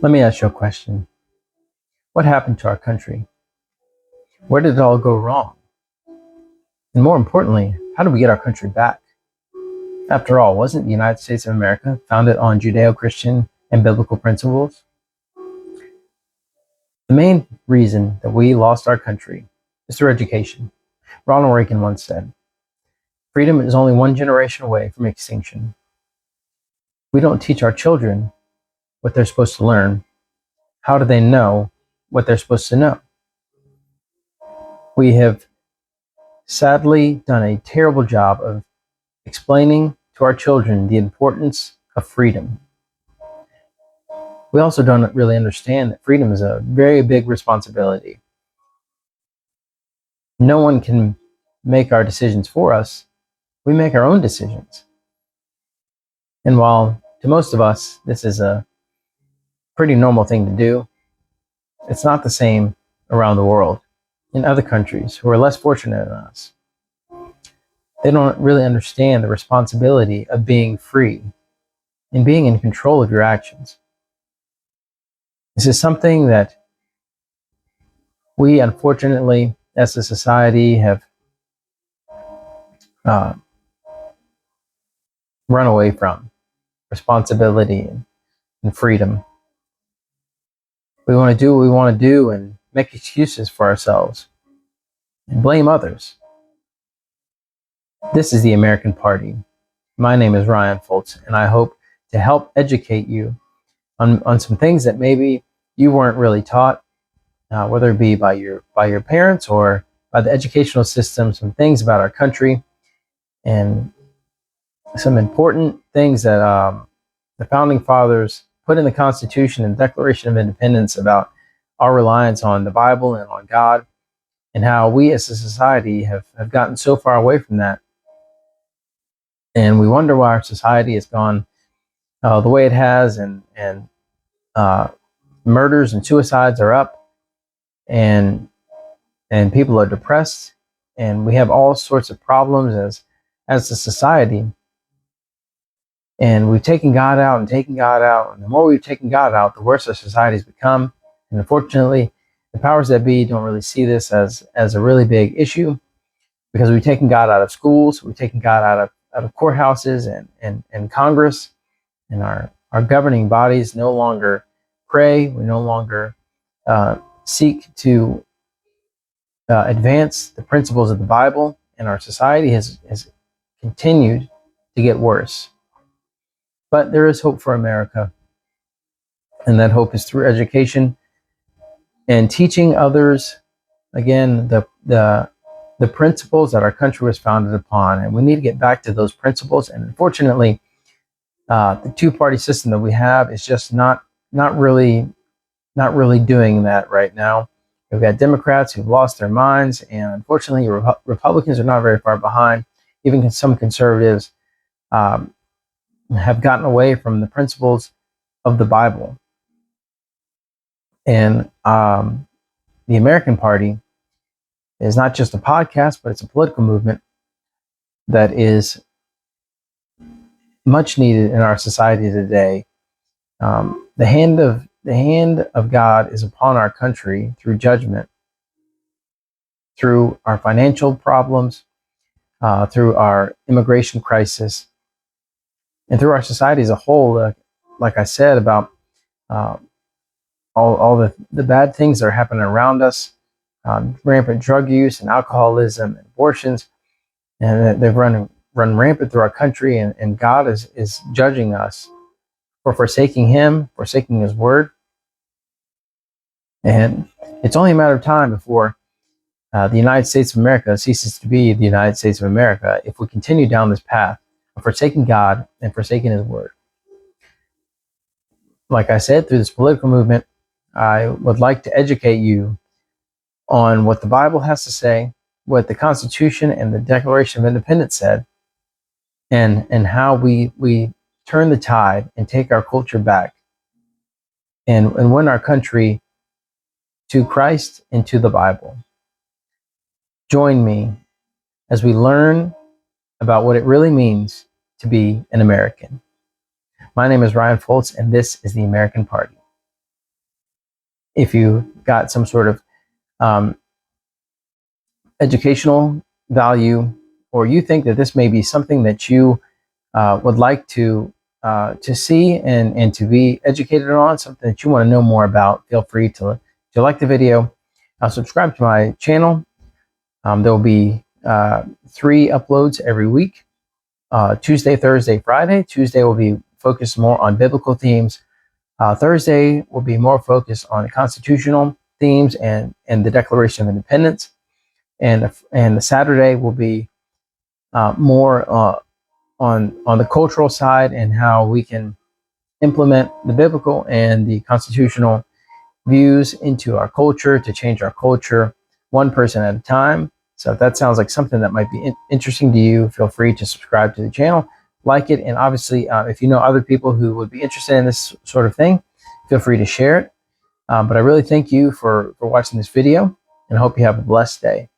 Let me ask you a question. What happened to our country? Where did it all go wrong? And more importantly, how did we get our country back? After all, wasn't the United States of America founded on Judeo-Christian and biblical principles? The main reason that we lost our country is through education. Ronald Reagan once said, "Freedom is only one generation away from extinction." We don't teach our children what they're supposed to learn. How do they know what they're supposed to know? We have sadly done a terrible job of explaining to our children the importance of freedom. We also don't really understand that freedom is a very big responsibility. No one can make our decisions for us. We make our own decisions. And while to most of us this is a pretty normal thing to do, it's not the same around the world. In other countries who are less fortunate than us, they don't really understand the responsibility of being free and being in control of your actions. This is something that we, unfortunately, as a society, have run away from responsibility and freedom. We want to do what we want to do and make excuses for ourselves and blame others. This is the American Party. My name is Ryan Foltz, and I hope to help educate you on some things that maybe you weren't really taught, whether it be by your parents or by the educational system, some things about our country and some important things that the founding fathers put in the Constitution and Declaration of Independence about our reliance on the Bible and on God, and how we as a society have gotten so far away from that. And we wonder why our society has gone the way it has, and murders and suicides are up, and people are depressed, and we have all sorts of problems as a society. And we've taken God out and taken God out, and the more we've taken God out, the worse our society has become. And unfortunately, the powers that be don't really see this as a really big issue, because we've taken God out of schools, we've taken God out of courthouses and Congress, and our governing bodies no longer pray. We no longer seek to advance the principles of the Bible, and our society has continued to get worse. But there is hope for America, and that hope is through education and teaching others, again, the principles that our country was founded upon. And we need to get back to those principles. And unfortunately, the two-party system that we have is just not really doing that right now. We've got Democrats who've lost their minds, and unfortunately, Republicans are not very far behind. Even some conservatives have gotten away from the principles of the Bible. And the American Party is not just a podcast, but it's a political movement that is much needed in our society today. The hand of God is upon our country through judgment, through our financial problems, through our immigration crisis, and through our society as a whole. Like I said, about all the bad things that are happening around us, rampant drug use and alcoholism and abortions, and they've run rampant through our country, and God is judging us for forsaking Him, forsaking His word. And it's only a matter of time before the United States of America ceases to be the United States of America if we continue down this path of forsaking God and forsaking His word. Like I said, through this political movement, I would like to educate you on what the Bible has to say, what the Constitution and the Declaration of Independence said, and how we turn the tide and take our culture back and win our country to Christ and to the Bible. Join me as we learn about what it really means to be an American. My name is Ryan Foltz, and this is the American Party. if you got some sort of educational value, or you think that this may be something that you would like to see and to be educated on, something that you want to know more about, feel free to like the video, subscribe to my channel. There will be 3 uploads every week, Tuesday, Thursday, Friday. Tuesday will be focused more on biblical themes. Thursday will be more focused on constitutional themes and the Declaration of Independence. And the Saturday will be more on the cultural side and how we can implement the biblical and the constitutional views into our culture to change our culture one person at a time. So if that sounds like something that might be interesting to you, feel free to subscribe to the channel, like it, and obviously if you know other people who would be interested in this sort of thing, feel free to share it. But I really thank you for watching this video, and I hope you have a blessed day.